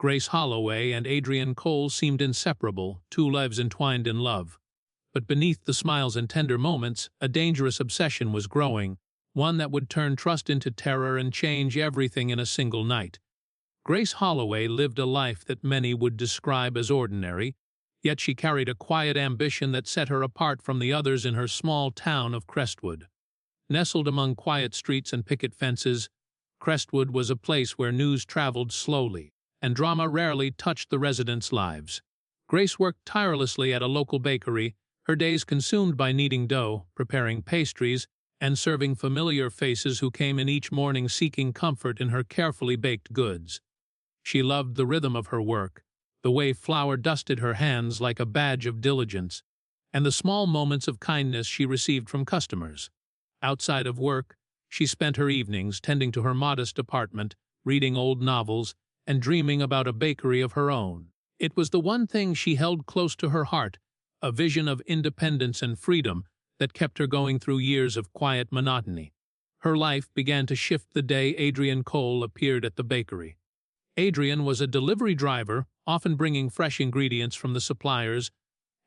Grace Holloway and Adrian Cole seemed inseparable, two lives entwined in love. But beneath the smiles and tender moments, a dangerous obsession was growing, one that would turn trust into terror and change everything in a single night. Grace Holloway lived a life that many would describe as ordinary, yet she carried a quiet ambition that set her apart from the others in her small town of Crestwood. Nestled among quiet streets and picket fences, Crestwood was a place where news traveled slowly, and drama rarely touched the residents' lives. Grace worked tirelessly at a local bakery, her days consumed by kneading dough, preparing pastries, and serving familiar faces who came in each morning seeking comfort in her carefully baked goods. She loved the rhythm of her work, the way flour dusted her hands like a badge of diligence, and the small moments of kindness she received from customers. Outside of work, she spent her evenings tending to her modest apartment, reading old novels, and dreaming about a bakery of her own. It was the one thing she held close to her heart, a vision of independence and freedom that kept her going through years of quiet monotony. Her life began to shift the day Adrian Cole appeared at the bakery. Adrian was a delivery driver, often bringing fresh ingredients from the suppliers,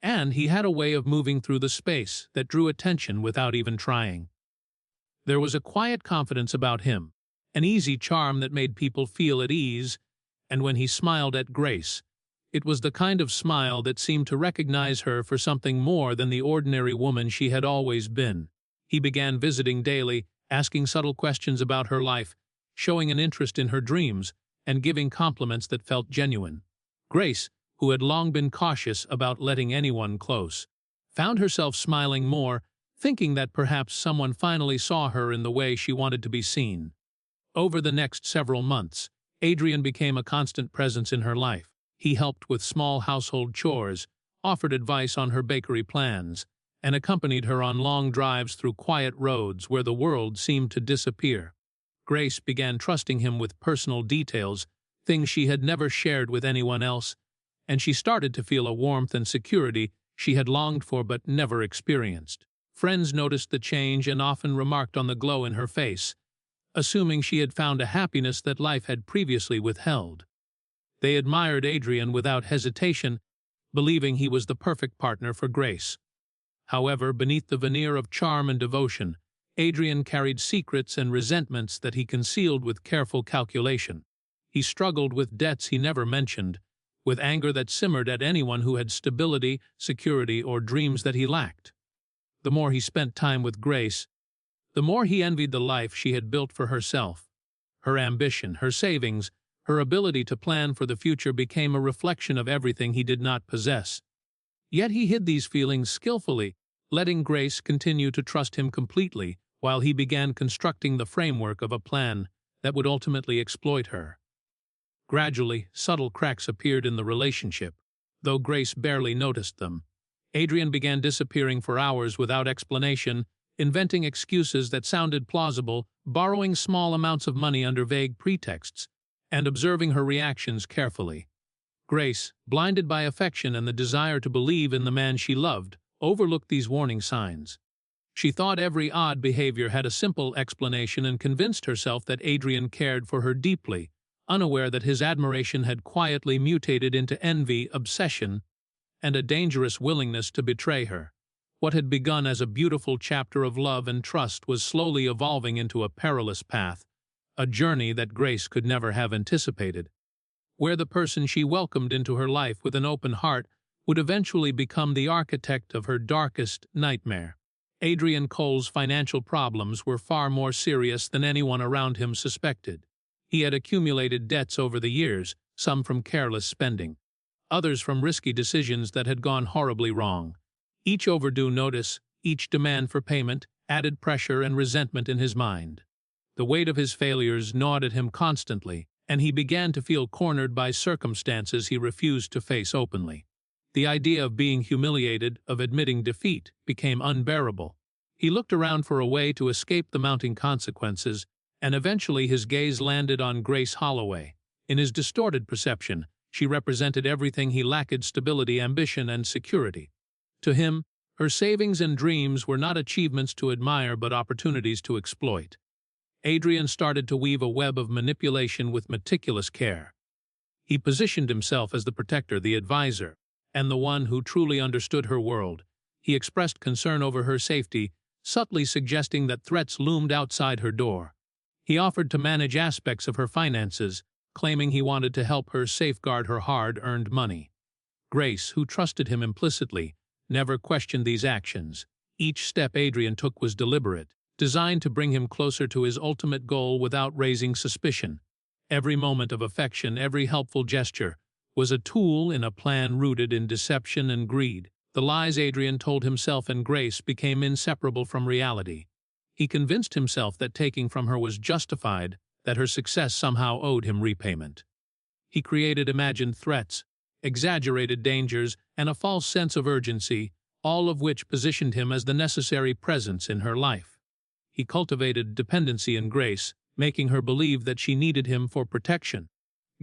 and he had a way of moving through the space that drew attention without even trying. There was a quiet confidence about him, an easy charm that made people feel at ease, and when he smiled at Grace, it was the kind of smile that seemed to recognize her for something more than the ordinary woman she had always been. He began visiting daily, asking subtle questions about her life, showing an interest in her dreams, and giving compliments that felt genuine. Grace, who had long been cautious about letting anyone close, found herself smiling more, thinking that perhaps someone finally saw her in the way she wanted to be seen. Over the next several months, Adrian became a constant presence in her life. He helped with small household chores, offered advice on her bakery plans, and accompanied her on long drives through quiet roads where the world seemed to disappear. Grace began trusting him with personal details, things she had never shared with anyone else, and she started to feel a warmth and security she had longed for but never experienced. Friends noticed the change and often remarked on the glow in her face, assuming she had found a happiness that life had previously withheld. They admired Adrian without hesitation, believing he was the perfect partner for Grace. However, beneath the veneer of charm and devotion, Adrian carried secrets and resentments that he concealed with careful calculation. He struggled with debts he never mentioned, with anger that simmered at anyone who had stability, security, or dreams that he lacked. The more he spent time with Grace, the more he envied the life she had built for herself. Her ambition, her savings, her ability to plan for the future became a reflection of everything he did not possess. Yet he hid these feelings skillfully, letting Grace continue to trust him completely while he began constructing the framework of a plan that would ultimately exploit her. Gradually, subtle cracks appeared in the relationship, though Grace barely noticed them. Adrian began disappearing for hours without explanation, inventing excuses that sounded plausible, borrowing small amounts of money under vague pretexts, and observing her reactions carefully. Grace, blinded by affection and the desire to believe in the man she loved, overlooked these warning signs. She thought every odd behavior had a simple explanation and convinced herself that Adrian cared for her deeply, unaware that his admiration had quietly mutated into envy, obsession, and a dangerous willingness to betray her. What had begun as a beautiful chapter of love and trust was slowly evolving into a perilous path, a journey that Grace could never have anticipated, where the person she welcomed into her life with an open heart would eventually become the architect of her darkest nightmare. Adrian Cole's financial problems were far more serious than anyone around him suspected. He had accumulated debts over the years, some from careless spending, others from risky decisions that had gone horribly wrong. Each overdue notice, each demand for payment, added pressure and resentment in his mind. The weight of his failures gnawed at him constantly, and he began to feel cornered by circumstances he refused to face openly. The idea of being humiliated, of admitting defeat, became unbearable. He looked around for a way to escape the mounting consequences, and eventually his gaze landed on Grace Holloway. In his distorted perception, she represented everything he lacked: stability, ambition, and security. To him, her savings and dreams were not achievements to admire but opportunities to exploit. Adrian started to weave a web of manipulation with meticulous care. He positioned himself as the protector, the advisor, and the one who truly understood her world. He expressed concern over her safety, subtly suggesting that threats loomed outside her door. He offered to manage aspects of her finances, claiming he wanted to help her safeguard her hard-earned money. Grace, who trusted him implicitly, never questioned these actions. Each step Adrian took was deliberate, designed to bring him closer to his ultimate goal without raising suspicion. Every moment of affection, every helpful gesture, was a tool in a plan rooted in deception and greed. The lies Adrian told himself and Grace became inseparable from reality. He convinced himself that taking from her was justified, that her success somehow owed him repayment. He created imagined threats, exaggerated dangers, and a false sense of urgency, all of which positioned him as the necessary presence in her life. He cultivated dependency in Grace, making her believe that she needed him for protection,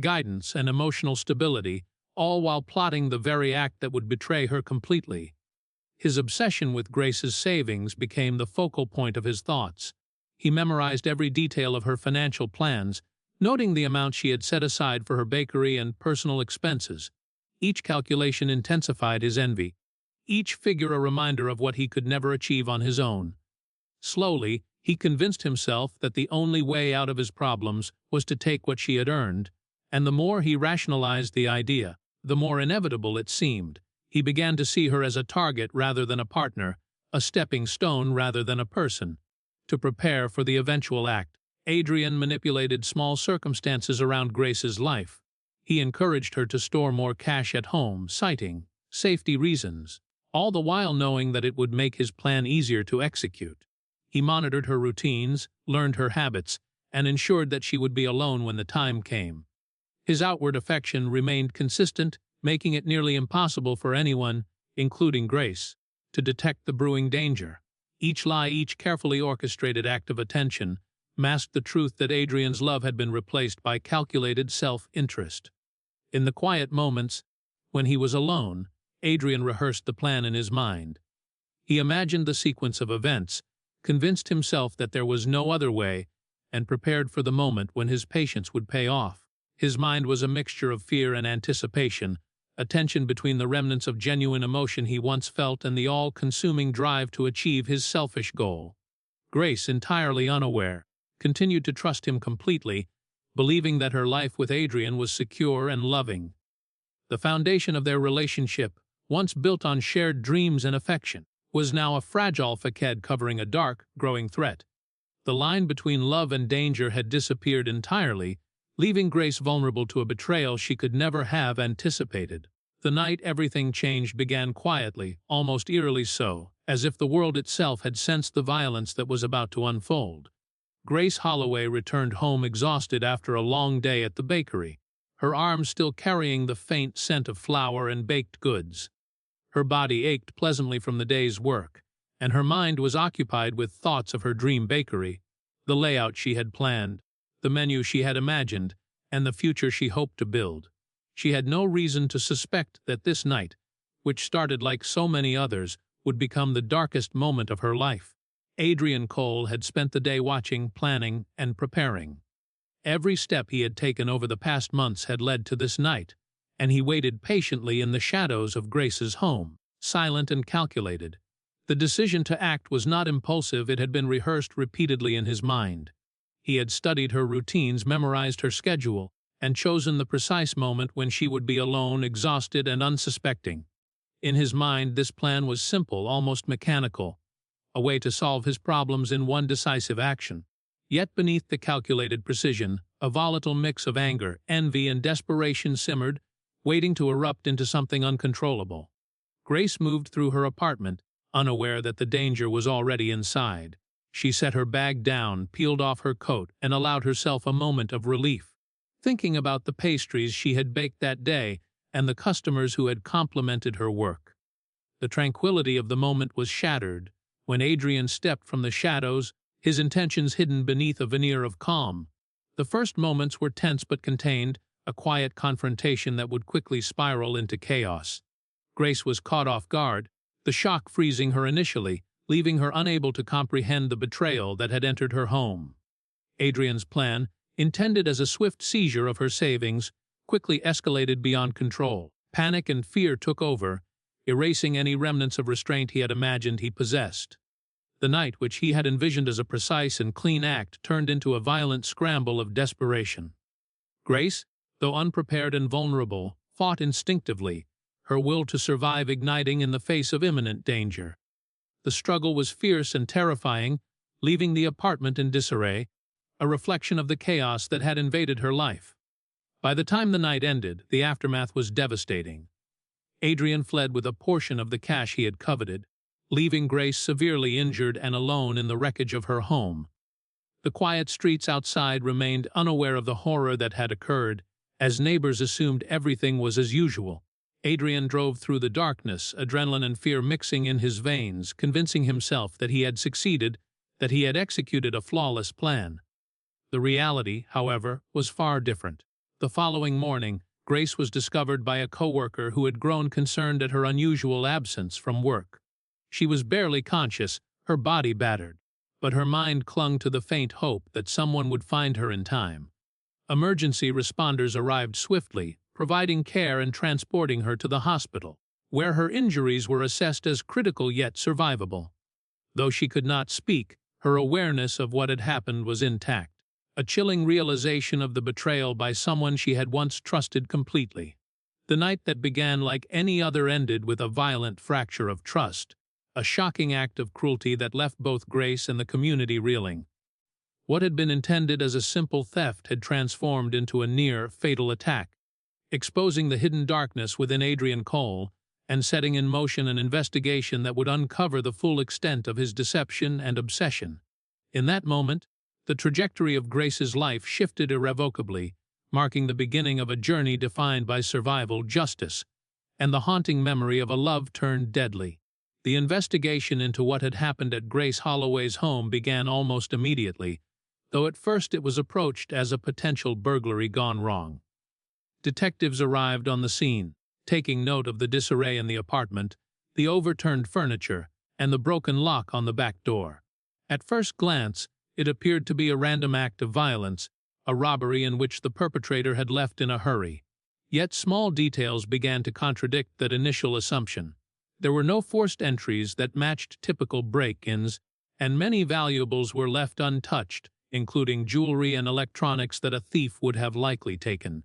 guidance, and emotional stability, all while plotting the very act that would betray her completely. His obsession with Grace's savings became the focal point of his thoughts. He memorized every detail of her financial plans, noting the amount she had set aside for her bakery and personal expenses. Each calculation intensified his envy, each figure a reminder of what he could never achieve on his own. Slowly, he convinced himself that the only way out of his problems was to take what she had earned, and the more he rationalized the idea, the more inevitable it seemed. He began to see her as a target rather than a partner, a stepping stone rather than a person. To prepare for the eventual act, Adrian manipulated small circumstances around Grace's life. He encouraged her to store more cash at home, citing safety reasons, all the while knowing that it would make his plan easier to execute. He monitored her routines, learned her habits, and ensured that she would be alone when the time came. His outward affection remained consistent, making it nearly impossible for anyone, including Grace, to detect the brewing danger. Each lie, each carefully orchestrated act of attention, masked the truth that Adrian's love had been replaced by calculated self-interest. In the quiet moments, when he was alone, Adrian rehearsed the plan in his mind. He imagined the sequence of events, convinced himself that there was no other way, and prepared for the moment when his patience would pay off. His mind was a mixture of fear and anticipation, a tension between the remnants of genuine emotion he once felt and the all-consuming drive to achieve his selfish goal. Grace, entirely unaware, continued to trust him completely, believing that her life with Adrian was secure and loving. The foundation of their relationship, once built on shared dreams and affection, was now a fragile facade covering a dark, growing threat. The line between love and danger had disappeared entirely, leaving Grace vulnerable to a betrayal she could never have anticipated. The night everything changed began quietly, almost eerily so, as if the world itself had sensed the violence that was about to unfold. Grace Holloway returned home exhausted after a long day at the bakery, her arms still carrying the faint scent of flour and baked goods. Her body ached pleasantly from the day's work, and her mind was occupied with thoughts of her dream bakery, the layout she had planned, the menu she had imagined, and the future she hoped to build. She had no reason to suspect that this night, which started like so many others, would become the darkest moment of her life. Adrian Cole had spent the day watching, planning, and preparing. Every step he had taken over the past months had led to this night, and he waited patiently in the shadows of Grace's home, silent and calculated. The decision to act was not impulsive, it had been rehearsed repeatedly in his mind. He had studied her routines, memorized her schedule, and chosen the precise moment when she would be alone, exhausted, and unsuspecting. In his mind, this plan was simple, almost mechanical, a way to solve his problems in one decisive action. Yet beneath the calculated precision, a volatile mix of anger, envy, and desperation simmered, waiting to erupt into something uncontrollable. Grace moved through her apartment, unaware that the danger was already inside. She set her bag down, peeled off her coat, and allowed herself a moment of relief, thinking about the pastries she had baked that day and the customers who had complimented her work. The tranquility of the moment was shattered when Adrian stepped from the shadows, his intentions hidden beneath a veneer of calm. The first moments were tense but contained, a quiet confrontation that would quickly spiral into chaos. Grace was caught off guard, the shock freezing her initially, leaving her unable to comprehend the betrayal that had entered her home. Adrian's plan, intended as a swift seizure of her savings, quickly escalated beyond control. Panic and fear took over, erasing any remnants of restraint he had imagined he possessed. The night, which he had envisioned as a precise and clean act, turned into a violent scramble of desperation. Grace, though unprepared and vulnerable, fought instinctively, her will to survive igniting in the face of imminent danger. The struggle was fierce and terrifying, leaving the apartment in disarray, a reflection of the chaos that had invaded her life. By the time the night ended, the aftermath was devastating. Adrian fled with a portion of the cash he had coveted, leaving Grace severely injured and alone in the wreckage of her home. The quiet streets outside remained unaware of the horror that had occurred, as neighbors assumed everything was as usual. Adrian drove through the darkness, adrenaline and fear mixing in his veins, convincing himself that he had succeeded, that he had executed a flawless plan. The reality, however, was far different. The following morning, Grace was discovered by a coworker who had grown concerned at her unusual absence from work. She was barely conscious, her body battered, but her mind clung to the faint hope that someone would find her in time. Emergency responders arrived swiftly, providing care and transporting her to the hospital, where her injuries were assessed as critical yet survivable. Though she could not speak, her awareness of what had happened was intact, a chilling realization of the betrayal by someone she had once trusted completely. The night that began like any other ended with a violent fracture of trust, a shocking act of cruelty that left both Grace and the community reeling. What had been intended as a simple theft had transformed into a near-fatal attack, exposing the hidden darkness within Adrian Cole and setting in motion an investigation that would uncover the full extent of his deception and obsession. In that moment, the trajectory of Grace's life shifted irrevocably, marking the beginning of a journey defined by survival, justice, and the haunting memory of a love turned deadly. The investigation into what had happened at Grace Holloway's home began almost immediately, though at first it was approached as a potential burglary gone wrong. Detectives arrived on the scene, taking note of the disarray in the apartment, the overturned furniture, and the broken lock on the back door. At first glance, it appeared to be a random act of violence, a robbery in which the perpetrator had left in a hurry. Yet small details began to contradict that initial assumption. There were no forced entries that matched typical break-ins, and many valuables were left untouched, including jewelry and electronics that a thief would have likely taken.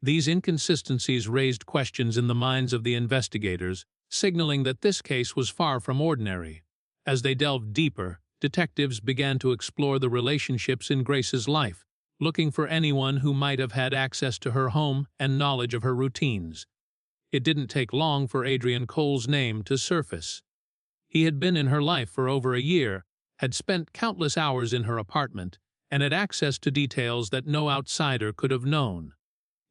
These inconsistencies raised questions in the minds of the investigators, signaling that this case was far from ordinary. As they delved deeper, detectives began to explore the relationships in Grace's life, looking for anyone who might have had access to her home and knowledge of her routines. It didn't take long for Adrian Cole's name to surface. He had been in her life for over a year, had spent countless hours in her apartment, and had access to details that no outsider could have known.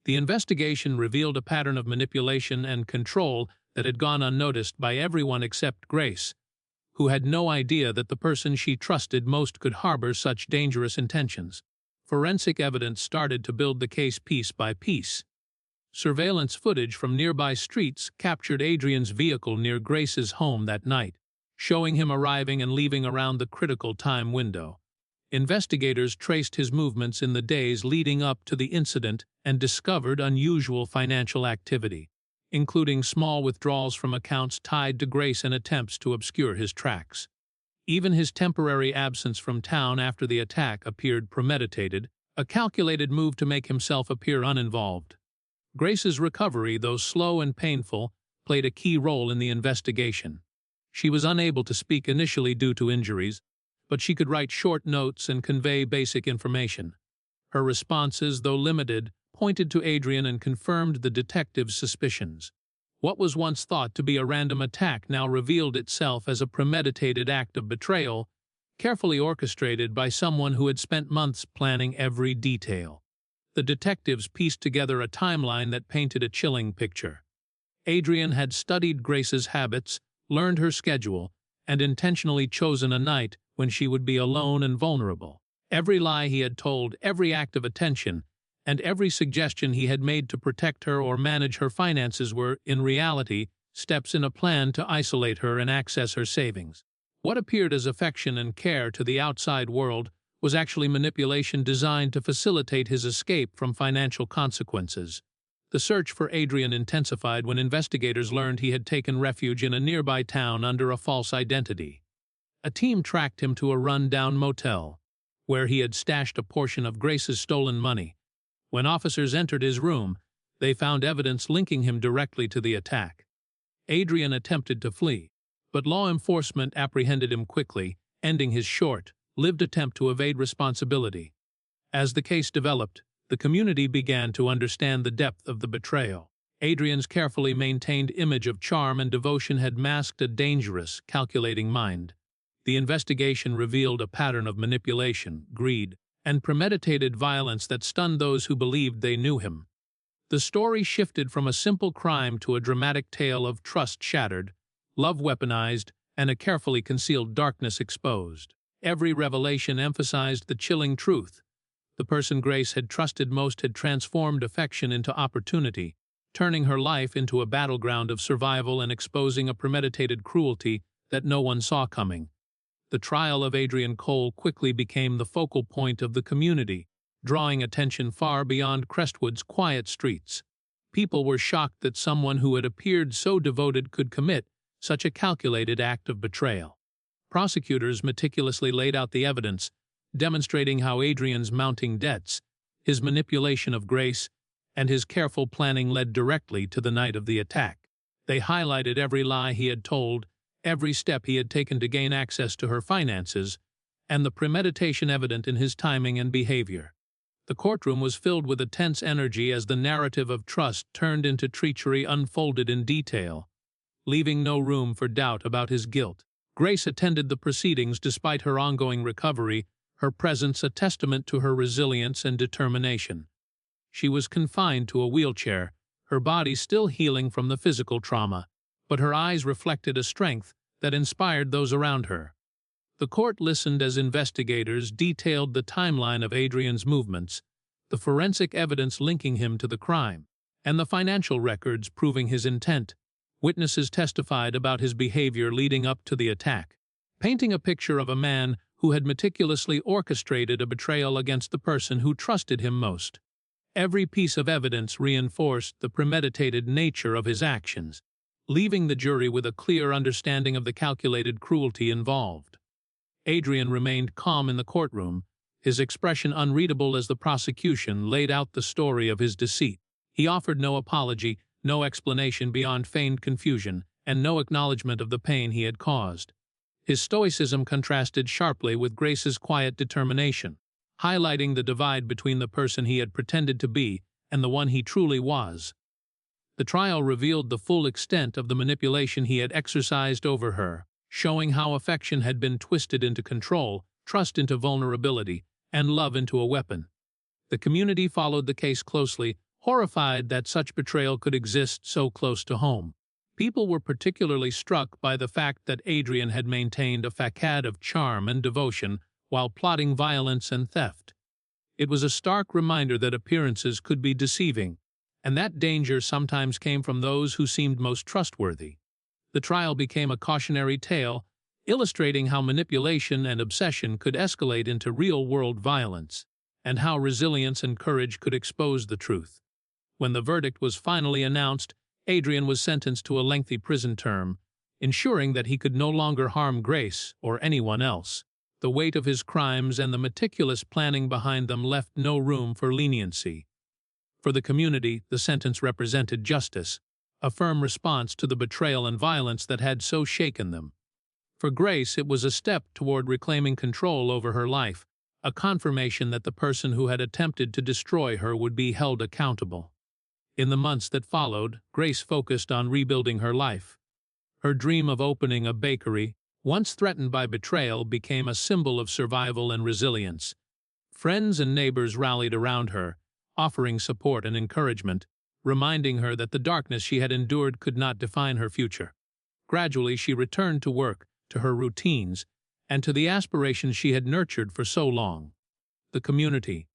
The investigation revealed a pattern of manipulation and control that had gone unnoticed by everyone except Grace, who had no idea that the person she trusted most could harbor such dangerous intentions. Forensic evidence started to build the case piece by piece. Surveillance footage from nearby streets captured Adrian's vehicle near Grace's home that night, showing him arriving and leaving around the critical time window. Investigators traced his movements in the days leading up to the incident and discovered unusual financial activity, including small withdrawals from accounts tied to Grace and attempts to obscure his tracks. Even his temporary absence from town after the attack appeared premeditated, a calculated move to make himself appear uninvolved. Grace's recovery, though slow and painful, played a key role in the investigation. She was unable to speak initially due to injuries, but she could write short notes and convey basic information. Her responses, though limited, pointed to Adrian and confirmed the detective's suspicions. What was once thought to be a random attack now revealed itself as a premeditated act of betrayal, carefully orchestrated by someone who had spent months planning every detail. The detectives pieced together a timeline that painted a chilling picture. Adrian had studied Grace's habits, learned her schedule, and intentionally chosen a night when she would be alone and vulnerable. Every lie he had told, every act of attention, and every suggestion he had made to protect her or manage her finances were, in reality, steps in a plan to isolate her and access her savings. What appeared as affection and care to the outside world was actually manipulation designed to facilitate his escape from financial consequences. The search for Adrian intensified when investigators learned he had taken refuge in a nearby town under a false identity. A team tracked him to a run-down motel, where he had stashed a portion of Grace's stolen money. When officers entered his room, they found evidence linking him directly to the attack. Adrian attempted to flee, but law enforcement apprehended him quickly, ending his short-lived attempt to evade responsibility. As the case developed, the community began to understand the depth of the betrayal. Adrian's carefully maintained image of charm and devotion had masked a dangerous, calculating mind. The investigation revealed a pattern of manipulation, greed, and premeditated violence that stunned those who believed they knew him. The story shifted from a simple crime to a dramatic tale of trust shattered, love weaponized, and a carefully concealed darkness exposed. Every revelation emphasized the chilling truth. The person Grace had trusted most had transformed affection into opportunity, turning her life into a battleground of survival and exposing a premeditated cruelty that no one saw coming. The trial of Adrian Cole quickly became the focal point of the community, drawing attention far beyond Crestwood's quiet streets. People were shocked that someone who had appeared so devoted could commit such a calculated act of betrayal. Prosecutors meticulously laid out the evidence, demonstrating how Adrian's mounting debts, his manipulation of Grace, and his careful planning led directly to the night of the attack. They highlighted every lie he had told, every step he had taken to gain access to her finances, and the premeditation evident in his timing and behavior. The courtroom was filled with a tense energy as the narrative of trust turned into treachery unfolded in detail, leaving no room for doubt about his guilt. Grace attended the proceedings despite her ongoing recovery, her presence a testament to her resilience and determination. She was confined to a wheelchair, her body still healing from the physical trauma, but her eyes reflected a strength that inspired those around her. The court listened as investigators detailed the timeline of Adrian's movements, the forensic evidence linking him to the crime, and the financial records proving his intent. Witnesses testified about his behavior leading up to the attack, painting a picture of a man who had meticulously orchestrated a betrayal against the person who trusted him most. Every piece of evidence reinforced the premeditated nature of his actions, leaving the jury with a clear understanding of the calculated cruelty involved. Adrian remained calm in the courtroom, his expression unreadable as the prosecution laid out the story of his deceit. He offered no apology, no explanation beyond feigned confusion, and no acknowledgement of the pain he had caused. His stoicism contrasted sharply with Grace's quiet determination, highlighting the divide between the person he had pretended to be and the one he truly was. The trial revealed the full extent of the manipulation he had exercised over her, showing how affection had been twisted into control, trust into vulnerability, and love into a weapon. The community followed the case closely, horrified that such betrayal could exist so close to home. People were particularly struck by the fact that Adrian had maintained a facade of charm and devotion while plotting violence and theft. It was a stark reminder that appearances could be deceiving, and that danger sometimes came from those who seemed most trustworthy. The trial became a cautionary tale, illustrating how manipulation and obsession could escalate into real-world violence, and how resilience and courage could expose the truth. When the verdict was finally announced, Adrian was sentenced to a lengthy prison term, ensuring that he could no longer harm Grace or anyone else. The weight of his crimes and the meticulous planning behind them left no room for leniency. For the community, the sentence represented justice, a firm response to the betrayal and violence that had so shaken them. For Grace, it was a step toward reclaiming control over her life, a confirmation that the person who had attempted to destroy her would be held accountable. In the months that followed, Grace focused on rebuilding her life. Her dream of opening a bakery, once threatened by betrayal, became a symbol of survival and resilience. Friends and neighbors rallied around her, offering support and encouragement, reminding her that the darkness she had endured could not define her future. Gradually, she returned to work, to her routines, and to the aspirations she had nurtured for so long. The community,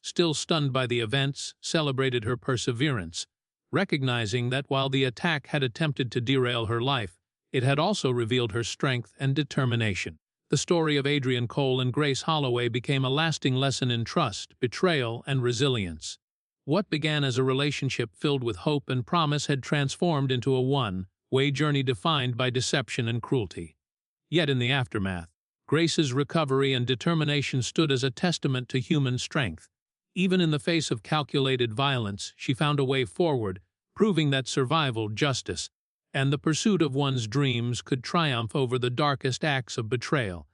still stunned by the events, celebrated her perseverance, recognizing that while the attack had attempted to derail her life, it had also revealed her strength and determination. The story of Adrian Cole and Grace Holloway became a lasting lesson in trust, betrayal, and resilience. What began as a relationship filled with hope and promise had transformed into a one-way journey defined by deception and cruelty. Yet in the aftermath, Grace's recovery and determination stood as a testament to human strength. Even in the face of calculated violence, she found a way forward, proving that survival, justice, and the pursuit of one's dreams could triumph over the darkest acts of betrayal.